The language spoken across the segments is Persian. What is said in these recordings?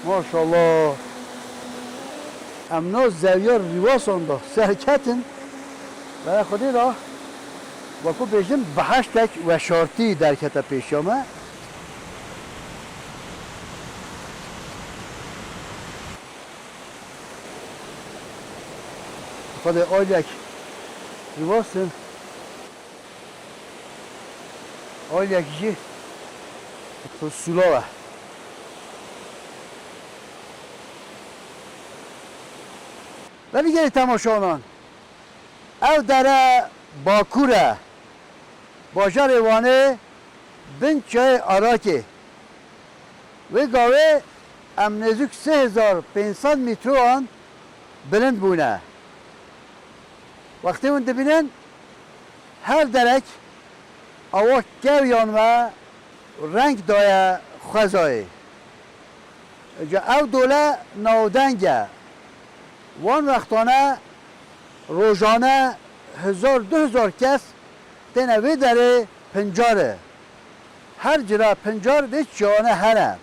ماشاءالله امنا زویار ریواسان دا سرکتن برای خودی دا وکو بیشتن بهشتک و شارتی در کتا پیشامه خود آلیک ریواسن آلیک جی تو سولاوه ولی گری تماشانان او در باکوره باجار وانه بین چای آراکه و گاوه ام نزدیک 3500 متر آن بلند بونه وقتی اون دبینن هر درک آوا گویان و رنگ دایه خوزای او دوله نودنگه وان وقتانه روزانه 1000-2000 کس تنوی داره پنجاره هر جرا پنجار دیچ جانه هنه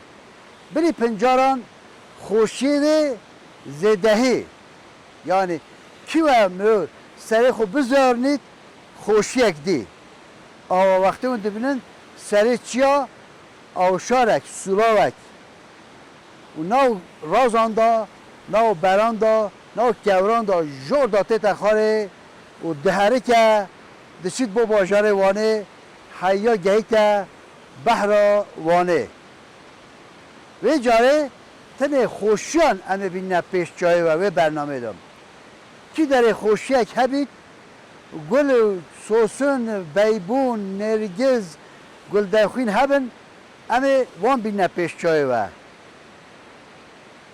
بلی پنجاران خوشید زدهی یعنی کیو مو سری خو بزارنید خوشیک دی آوا وقتی اون دبینن سری چیا آوشارک سولاوک و نو رازان دا نو بران دا نو کوران دا جور دا تیتا خاره و دهره که دشید با باجار وانه حیا گهی که بحر وانه و جاره تنه خوشیان امه بینه پیش جای و برنامه دام کی در خوشیک هبید گل سوسن بیبون نرگز گل دخوین هبن امه وان بینه پیش جای و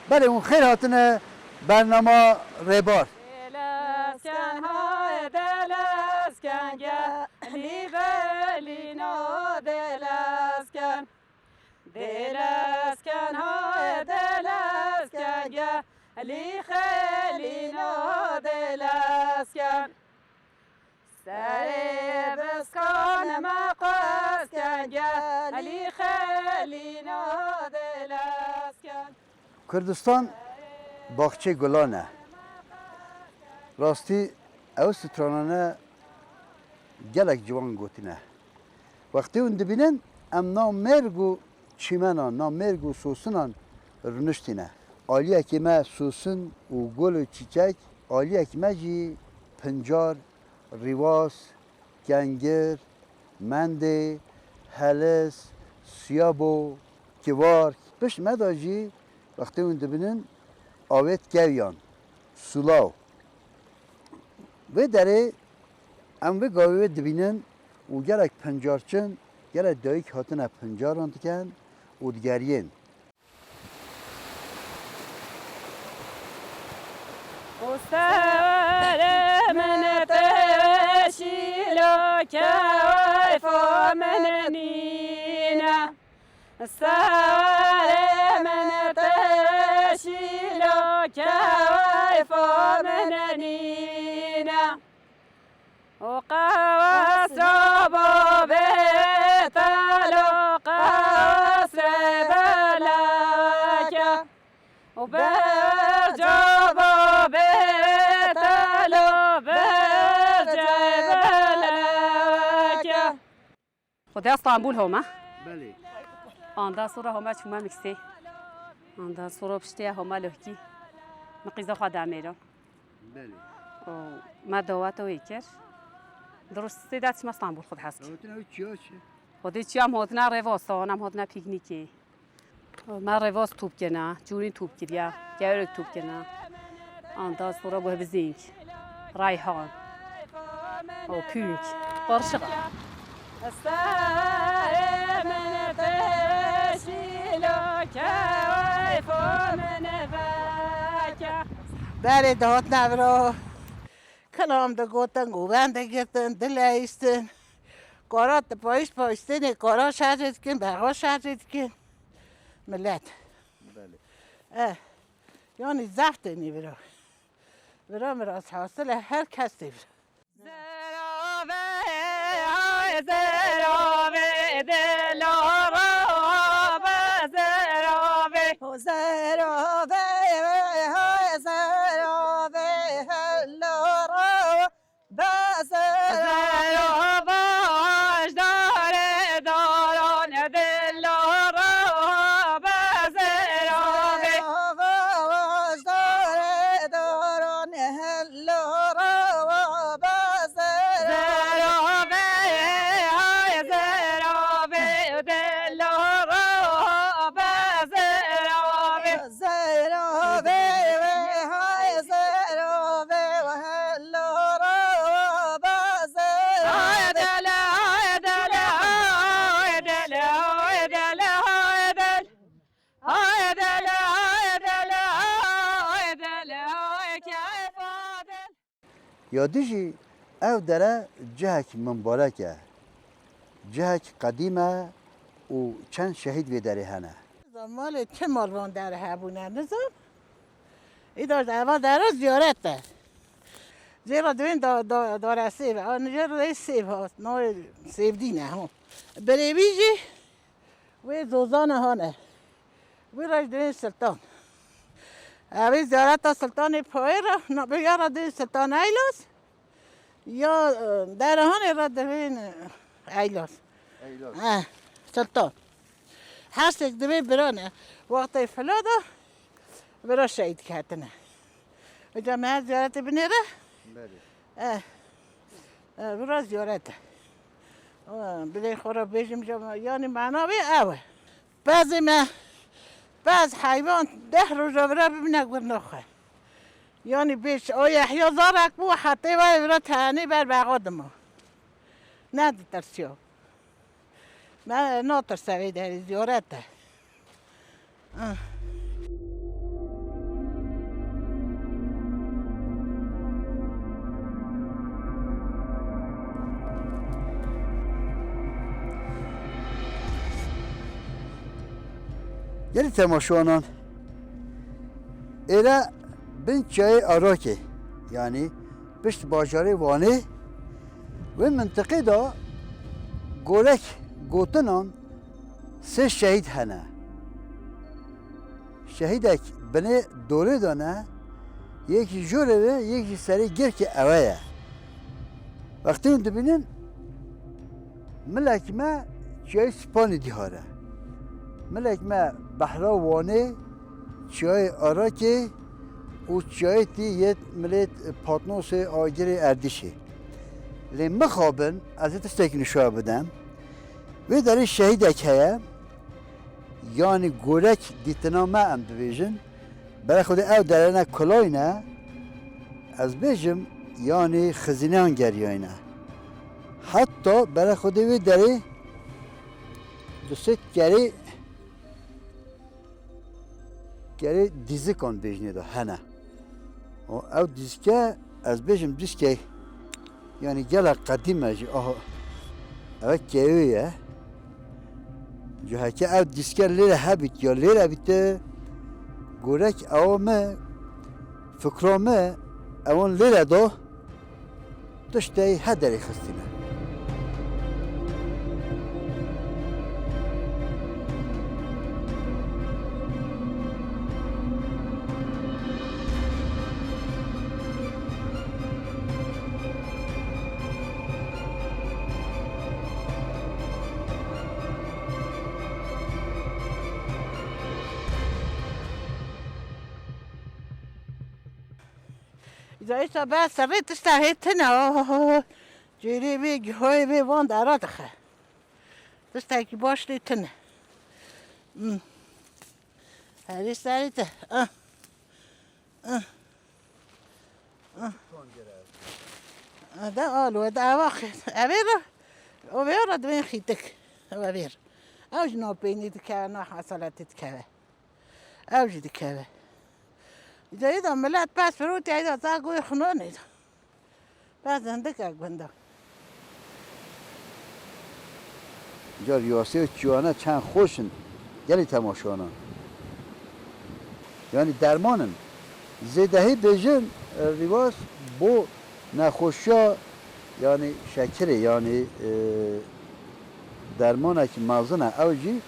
بله اون خیر هاتنه برنامه ریبار دلسکن های دلسکن گلی بلینا دلسکن دلسکن های دلسکن گلی خلینا دلسکن سر بسکان مقاسکن گلی خلینا دلسکن کردستان باغچه گلانه راستی او سترانانه گلک جوان گوتینه وقتی اون دبینن ام نامرگ و چیمنان نامرگ و سوسنان رنشتینه آلیه که ما سوسن و گل و چیچک آلیه که ما جی پنجار ریواس گنگر منده هلس سیابو کوار بش مداجی وقتی اون دبینن آوید گویان سولاو و داره ام و گاوی دبینن و گلک پنجارچن گلک دایی که هاتن پنجاران دکن و دگرین مستور من تشیلو کیف من نینا مستور من تشیلو کیف من نینا وقواس ربو بيتالو قواس ربلاك وبرجبو بيتالو برجبلاك خدا اسطنبول هما بله آندا صورة هما شما مكسي آندا صورة بشتيا هما لهكي مقيزة خدا ميرا بله ما دواتو يكر درست دست ما استانبول خود هست هاتن او چیا چه؟ خودی چی هم هاتنا رواس هم هاتنا پیکنیکی ما رواس توپ کنه جوری توپ کردیا جوری توپ کنه آندا صورا به بزینک رایحان او پینک برشقه استار من تشیلو که من فاکه بله دهات نبرا کلام ده گوتن گوبند گرتن دل ایستن کارات ده پایستن کارا شرط کن برها شرط کن ملت بله یعنی زفت نی برا مراز حاصل هر کس دی زراوه دلارا زراوه یادیجی او داره جهک مبارکه جهک قدیمه و چند شهید وی داره هنه مال چه مالوان در هبونه نظام؟ ای داشت اول در زیارت ده زیرا دوین داره سیب آنجا روی سیب هست نوع سیب دینه هم بری بیجی وی زوزان هانه وی راج دوین سلطان اوی زیارت سلطان پای را بیاره دوین سلطان ایلاس یا در هانه را دوین ایلاس سلطان هستش دوی برانه وقتی فلادا برا شهید کردنه و جمعه زیارت بنیره برا زیارت بلی خورا بیشم جمعه یعنی معناوی اوه بعض حیوان 10 روز برا ببینه گر نخواه یعنی بیش آیا احیا زارک بو حتی وای برا تهنی بر بقادمو نه ترسیو من ناترسوی در زیارت ده یعنی تماشوانان ایره بین چای آراکه یعنی پشت باجاره وانه و منطقه دا گولک گوتنان 3 شهید هنه شهیدک بنه دوره دانه یکی جوره و یکی سری گر که اوه وقتی اون دبینن ملک ما چای سپانی دیهاره ملک ما بحرا وانه چای آراکه و چای تی یه ملت پاتنوس آگر اردیشه لی مخابن از تستک نشوه بدم و داره شهیدک هیا یعنی گورک دیتنا ما ام دویجن برای خود او درنه کلاینه از بیجم یعنی خزینان گریانه حتی برای خود وی داره دوست گری دیزی کن بیجنی دا هنه و او دیزکه از بیجم دیزکه یعنی گله قدیمه جی آها اوه کهویه جهه که او دیزکه لیره هبید یا لیره بیته گورک اوامه فکرامه اون لیره دا داشته هدری خستینه ایسا بس سبت تستهیتنه جیری بی های بی وان درات خه تستهی باش لیتنه هری سریته ده آلو ده واخد اویرا اویرا دوین خیتک اویر اوج ناپینی دکه نه حاصلت دکه اوج دکه ایده ملت پس فروت ایده زاگوی خنونید پس زنده که گنده اینجا ریاسه و چیانه چند خوشن یعنی تماشانان یعنی درمانن زیدهی بیجن ریواز بو نخوشیا یعنی شکره یعنی درمانه که مازنه اوجی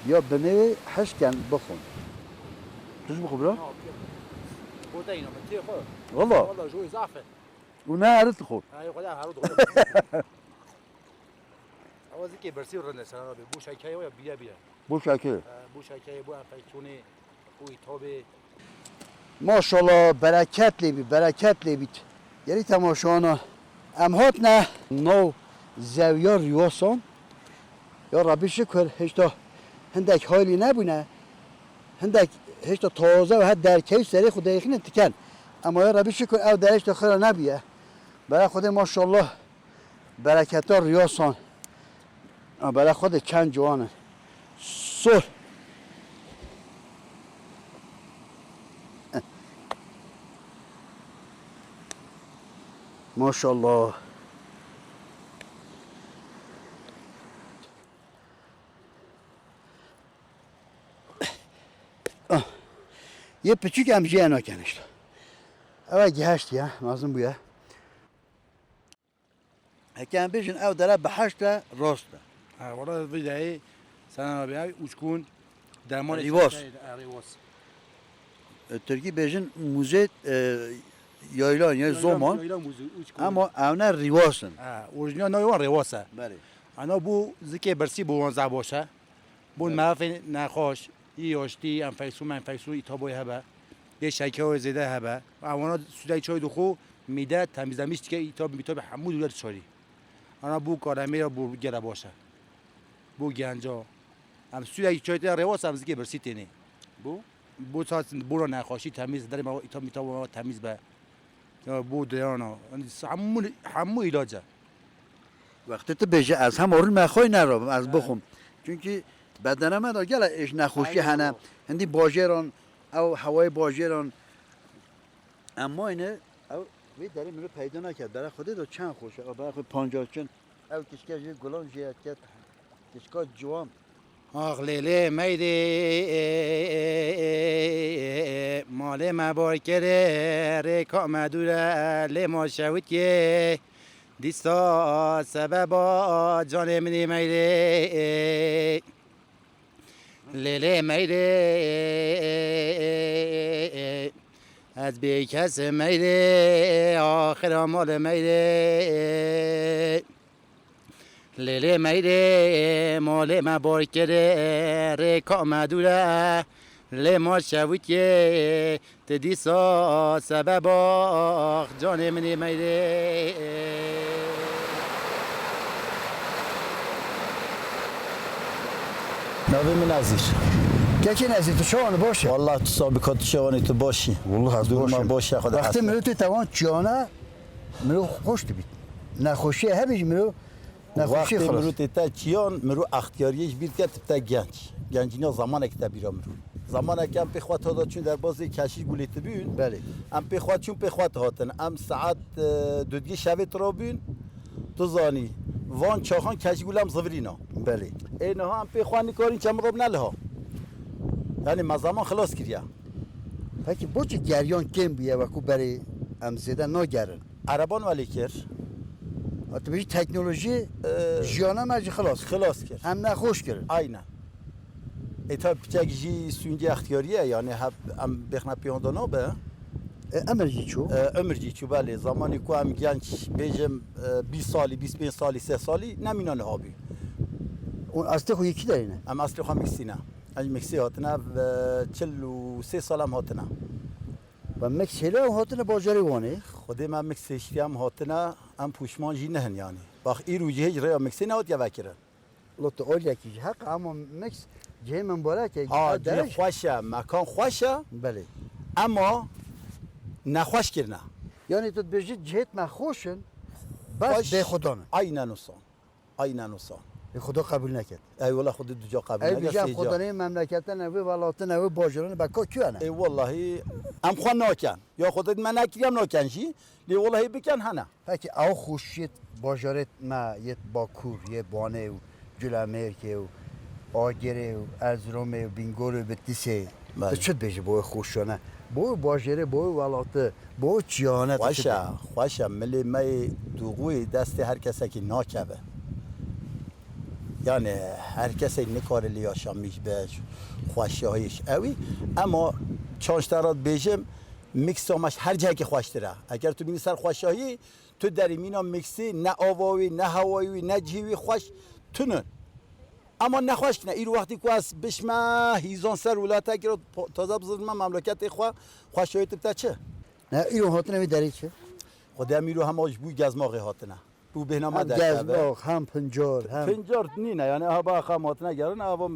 یا بنوی حشکن بخون توش بخون برا؟ بودينا متي خو والله والله جوي زعفه ونا عرفت خور هاي خدها هارود اوازي برسي ورنا سنه بو شاكاي ويا بيا بو شکر بو شاكاي بو انفكشوني بو توبه ماشاءالله برکت لیبید یعنی تماشانا ام هات نه نو زویا ریاسان یا ربی شکر هشتا هندک حالی نبونه هندک هشتا تازه و حد در کیف سری خود دقیقین تکن اما یا ربی شکر او درش داخل نبیه برای خود ماشاءالله برکت ها ریاسان برای خود چند جوانه سر ماشاءالله. یه پچیک هم جیه نکنشت. اول گهشتی ها مازم بویا. هکیم بیشن او داره به هشت راسته. ولی ویدای سنا بیای اوچکون درمان ریواس. ریواس. ترکی بیشن موزه یایلان یا زمان. اما اونا ریواسن. اورجینال نویوان ریواسه. بله. انا بو زکی برسی بو وانزع باشه. بون معرف نخواش. یاشتی انفکسیون ایتابوی هبه. یه شکای زیاده هبه. اونا سودای چای دخو میده تمیزمیش که ایتاب همون دولت چاری. انا بو کارمی را بو گره باشه. بو گنجا. هم سودای چای تا رواس هم زکی برسی تینی. بو ساعت بورا نخواشی تمیز داری ما ایتاب تمیز به. بو دیانا. همون علاجه. وقتی تو بیشه از هم آرون مخوای نرم از بخوم. چونکه بدن من داره گله اش نخوشی هنه هندی باجران او هوای باجران اما اینه او وی داری منو پیدا نکرد برای خودت دو چند خوشه او برای خود 50 چند او کشکش گلان جیت کرد کشکا جوام آخ لیلی میری مال مبار کره ریکا مدوره لی ما شوید که دیستا سببا جان منی میری لیلی میری از بی کس میری آخر مال میری لیلی میری مال مبار کره ریکا مدوره لی ما شوید که تدیسا سبب آخ جان منی میری ناوی من نزیر که نزدیک تو شوانه باشه والله تو سابقات شوانی تو باشی والله از دور ما باشه خدا وقتی حسن منو تو توان چیانه منو خوش بید نخوشی همیش منو نخوشی وقتی خلاص مرو تا چیان مرو اختیاریش بید که تا گنجینا زمان که تبیرا مرو زمان که ام پخوات هادا چون در بازی کشی گولیت بیون بله ام پخوات چون پخوات هاتن ام ساعت دودگی شبت را بیون تو زانی وان چاخان کشی گولم زورینا بله اینها ام پخوانی کارین چم روب نلها یعنی ما زمان خلاص کریا پکی بچه گریان کم بیه و کو برای امزیده نگرن عربان ولی کر تو بیش تکنولوژی جیانه مرجی خلاص کرد هم نخوش کرد aynen. Tabi pek ji sünce ihtiyariye yani hep em bexna piyandana be. امرجی چو Ömürci çu bale zamanı ku em genç bejim 20 sali 25 sali 3 sali neminan abi. اون اصلی خو یکی دارینه Em asli xwe Meksina. Em Meksi hatine 43 sal em hatine. و مکسیله هم هاتون باجری وانه Xwedê me Meksi şiriyem hatine em puşman jî nehin yani. Bax îro jî hêj rêya Meksî nehat ya vekirin. لطو اول یکی حق اما مکس جه من باره که Ha cî xweş e mekan xweş e بله ama nexweş kirine. یعنی تو بیشی جهت ما خوشن بس Xweş- به خدا نه Aynen olsan. Aynen olsan. به خدا قبول نکرد Eyvallah خود دو جا قبول ای نگه بیشتر سه خدا جا. نه مملکت نه و ولایت نه و باجران بکا کیه نه ای والله ام خوان ناکن یا خودت من نکریم ناکن شی لی والله بکن هنه پکی او خوشیت باجرت ما یه باکور یه بانه و جلامرکه و آگره و ارزرومه و بینگور و بتیسه بله. تو چت بیشی بای خوشانه بای باجره بای ولایت بای چیانه خوشه خوشه ملی می دوغوی دست هر کسی که ناکبه یعنی هر کسی نکار لیاشامیش بهش خوشه هایش اوی اما چانشترات بیشم میکس همش هر جایی که خوش داره اگر تو بینی سر خوشایی تو در مینا میکسی نه آواوی نه هوایی نه جیوی خوش تونن اما نخواش کنه ایرو وقتی که از بشمه هیزان سر ولایت اگر تازه بزرگ مملکت خوشایی تبتا چه نه ایران هاتنه وی داری چه؟ خدا میرو هم آج بوی گزماغی هاتنه بو بهنامه هم در گزباق هم پنجار هم پنجار نینه یعنی ها با خم هاتنه گرن ها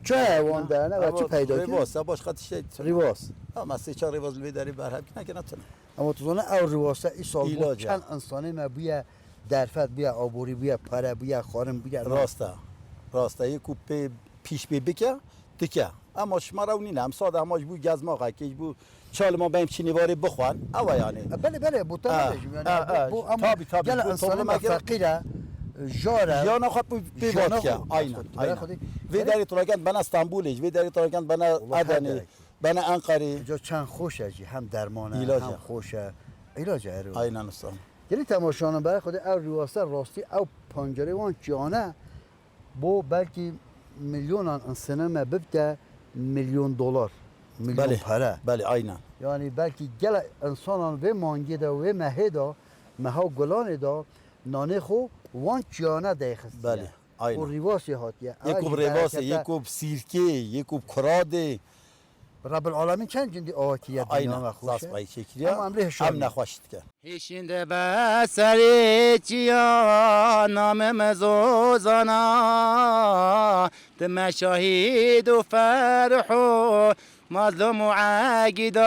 چه حیوان داره و چه پیدا کنه؟ رواس باش خاطر شد ریواس اما سه چهار رواس لوی داری برهم کنه که نتونه اما تو زنه او ریواسه ای سال بود ایلاجه. چند انسانه ما بیا درفت بیا آبوری بیا پره بیا خارم بیا راسته یک کوپ پیش بی بکه تکه اما شما رو نینه هم ساده هماش بوی گزماغه که بو چال ما بیم چینی واری بخوان او یعنی بله بله بوتا نمیشیم یعنی بو اما تابی گل بو انسان طبعا مگر فقیره جاره یا نخواد بیواد که برای اینا خودی. وی داری تراکند بنا استانبولش وی داری تراکند بنا ادنی درک. بنا انقره جا چند خوشه جی هم درمانه علاجه. هم خوشه علاجه ارو اینا نستان یعنی تماشانم برای خود او ریاسته راستی او پنجره وان جانه بو بلکه میلیون انسانه ما ببته میلیون دلار میلیون بله پره بله اینا یعنی بلکه گل انسانان و مانگی دا و مهه دا مها گلان دا نانه خو وان جانه دیخست بله اینا و ریواسی هاتیه یکوب رواسه یکوب سیرکه یکوب کراده رب العالمین چند جندی آکیه دنیا اینا و زاس خوشه بای شکریا اما امره شام هم نخواشت که هیشنده بسری چیا نام مزوزانا دم شهید و فرح و مظلوم و عقیدا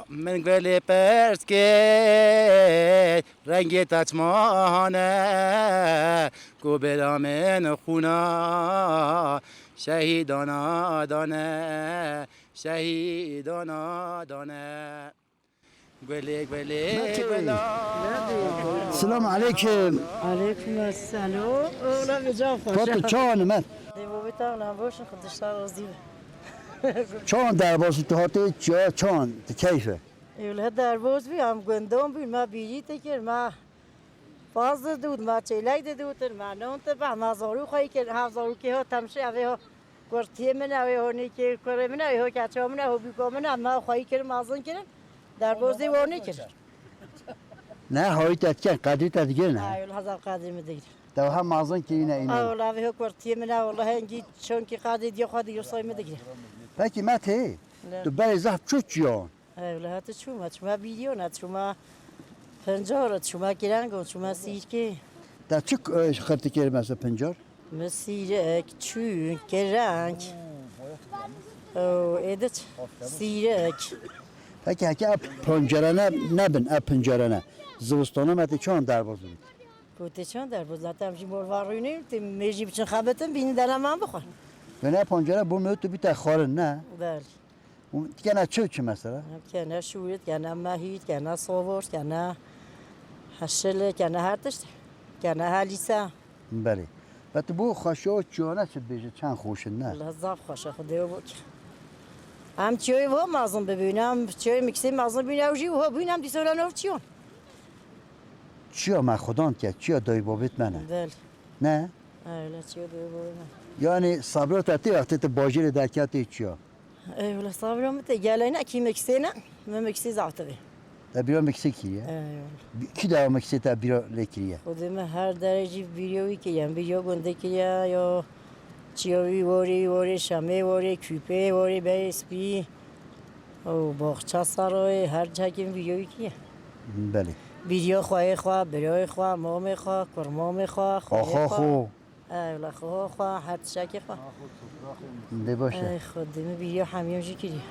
من قبل پرس که رنگ تچمانه کو برامن خونا شهیدانا دانه شهیدانا دانه گله گله گلا السلام علیکم علیکم السلام اولا به جا فات خوشه چان من دیو بیتام نباشن خودش راضی چان در باز تو هاته چان کیفه اولا در باز بی هم گندم بی ما بیری تکر ما باز دود ما چیلک دود ما نون تبع ما زارو خواهی که هزارو که ها تمشه اوه ها کرتی من اوه ها نیکی کره من اوه ها کچا من اوه بیکا من ما خواهی کرم مازن کرم در بازی وانی کرد نه هایی تتکن قدری تتگیر نه اولا هزار قدر میدگیر دو هم مازن که اینه اینه اولا اوه ها کرتی من اوه هنگی چون که قدر دی خواهد یرسای میدگیر بلکه مته تو برای زهب چوت جان اولا هات چوما چوما بیلیون هات چوما پنجار چوما گرنگون چوما سیرکه در چه خرطی کردی مثلا پنجار؟ مسیرک چون گرنگ او ایدت سیرک بلکه هکی اپ پنجره نبن اپ پنجره نه زوستانه مته چان در باز بود گوته چند در بود زدم جی مروار روی نیم تی میجی بچن خبرتم بینی درم من بخور و نه پنجره بوم تو بیت خارن نه بله دیگه نه چه مثلا که نه شورت که نه مهید که نه صاورت که نه هشله که نه هر تشت که نه هلیسه بله و تو بو خاشو چانه چه بیشه چند خوش نه لحظه خوشه خدا بود هم چیوی و مازن ببینم چیوی میکسی مازن ببینم جی و ببینم دیسولا نور چیون چیا من خدان که چیا دای بابت منه بله نه اولا چیو دو ببینم یعنی صبرات تی وقتی تو باجیر درکاتی چیا اولا صابرم ته گلاینا کی میکسی نه من میکسی زعتبه تا بیرون مکسیکیه کی در مکسی تا بیرون لکریه خودم هر درجه ویدیویی که یم ویدیو گنده که یا چیوی وری شمه وری کیپه وری بیسپی او باغچه سرای هر جا که ویدیویی که بله ویدیو خواه برای خواه مام خواه کرمام خواه آخا خو اولا خواه هر جا که خواه ده باشه خودم ویدیو همیم جی کردی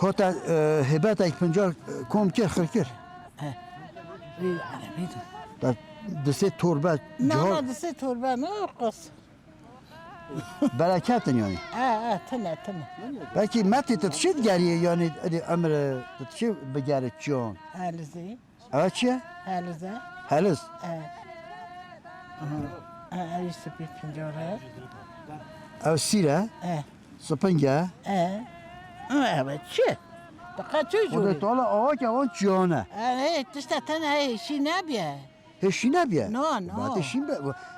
کتا هبت یک پنجار کم کر خر کر در دسته توربه نه جهار دسته تربه نه قص برکتن یعنی تنه بلکه متی تتشید گریه یعنی امر تتشید بگره چون هلزی اما چیه؟ هلزه هلز ایش سپید پنجاره او سیره سپنگه اوه چه دقیقه چه خود جوری تالا آقا که آن جانه تشتا تنه هیشی نبیه هشی نبیه نه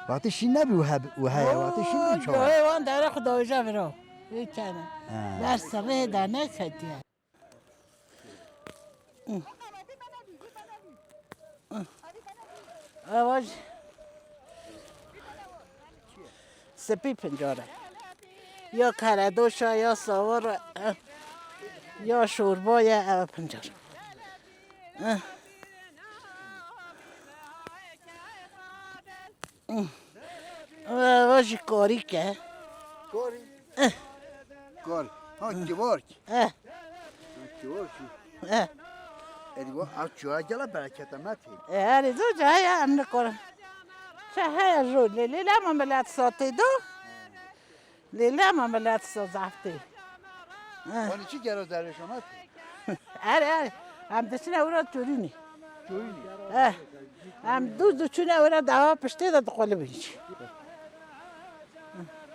وقتی شین نبی و هیا وقتی شین بی چهار وان داره خدای جا برو بیکنه در سره در نکدیه آواز سپی پنجاره یا کردوشا یا ساور یا شوربا یا پنجاره واجی کاری که کاری کاری ها جوارک جوارک ایوه او چوها گلا برکت ماتی هر دو جای هم نکرم چه های رو لیلی ما ملت ساتی دو لیلی ما ملت سازفتی ولی چی گرا درش ماتی هر هم دستین اورا تورینی جوینی هم دو چونه اورا دوا پشتی داد قلب اینچ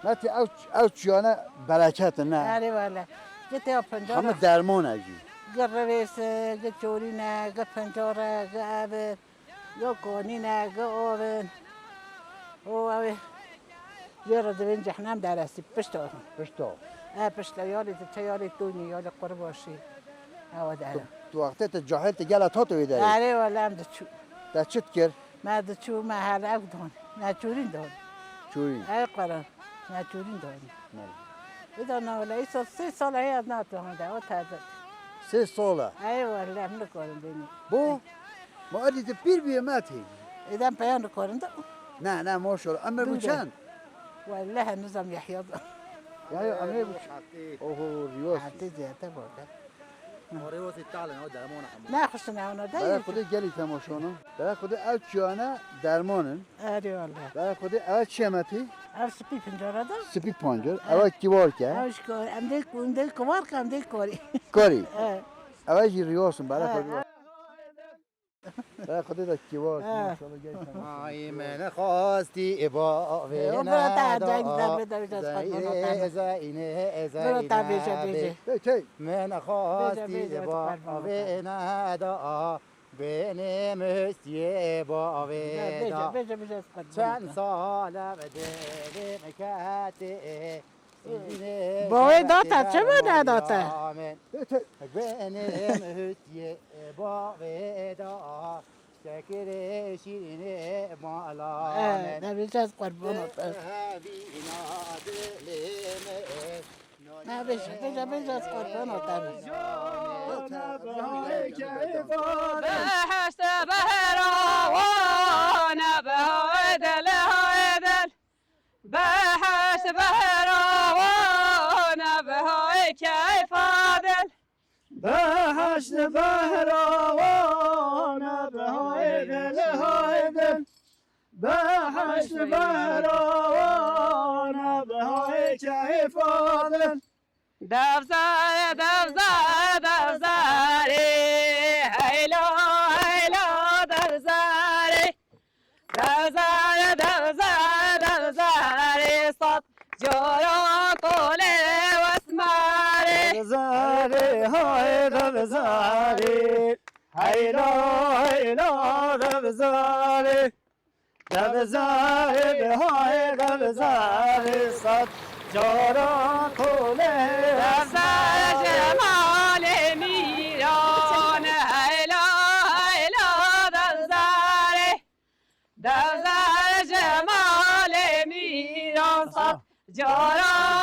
ماتی او چوها برکت نه هر والا جتی ها همه پنجاره درمان اجی گر رویس گر چورینه گر پنجاره گر آبه گر کونینه گر آبه او اوه یارا دوین جهنم در استی پشت آخون پشتا پشت یالی چه یالی دونی یالی قرباشی او دارم تو وقتی تا جاهل تا گلا تا تو ایده آره والا هم دچو تا چت کر ما دچو ما هر او دون نچورین دون چوری ای قرار نچورین دون ایدا نه ولی ایسا 3 سال هیچ ناتوان داو تازه 3 ساله ای والا هم نکردم دنی بو ما ادی پیر بی ماتی ایدا پیان نکردم نه نه ماشاءالله اما بو چند والله هنوزم يحيى یا اما بو اوه ریاض حتى زيادة بودا آره تعال نه درمان هم لا خصنا هنا برای داير خود گلی تماشانه برای خود او چیانه درمانن اري والله برای خود او چیمتی ارس بي فنجارة ده سپی پانجر او کیوار که اوش كو ام ديك كوار كم ديك كوري کاری او جی ریاسون برای خود برای خود دا کیوار ماشاءالله گلی تماشانه ای من خواستی با برو تا جنگ در بده زینه برو تا بیشه بیشه چی من خواستی بیشه با ندا بین مستی با ودا بیشه چند سال بده مکاته با ودا چه بده داتا بین مستی با ودا شکر شیرین مالا نه بیشه از قربان نه بیشه از قربان بهشت بهروان بهدل هدل بهشت بهروان به کیف عدل بهشت بهروان بهای دل های دل بهشت بهروان بهای کیف عدل دفزر دفزر دفزر هیلا هیلا دفزر دفزر دفزر دفزر صد جارا طوله واسماره زاری های دل زاری هیلا هیلا دل زاری دل زاری های دل زاری صد جارا طوله دفزر جمال میران هیلا هیلا دفزر دفزر جمال میران صد جارا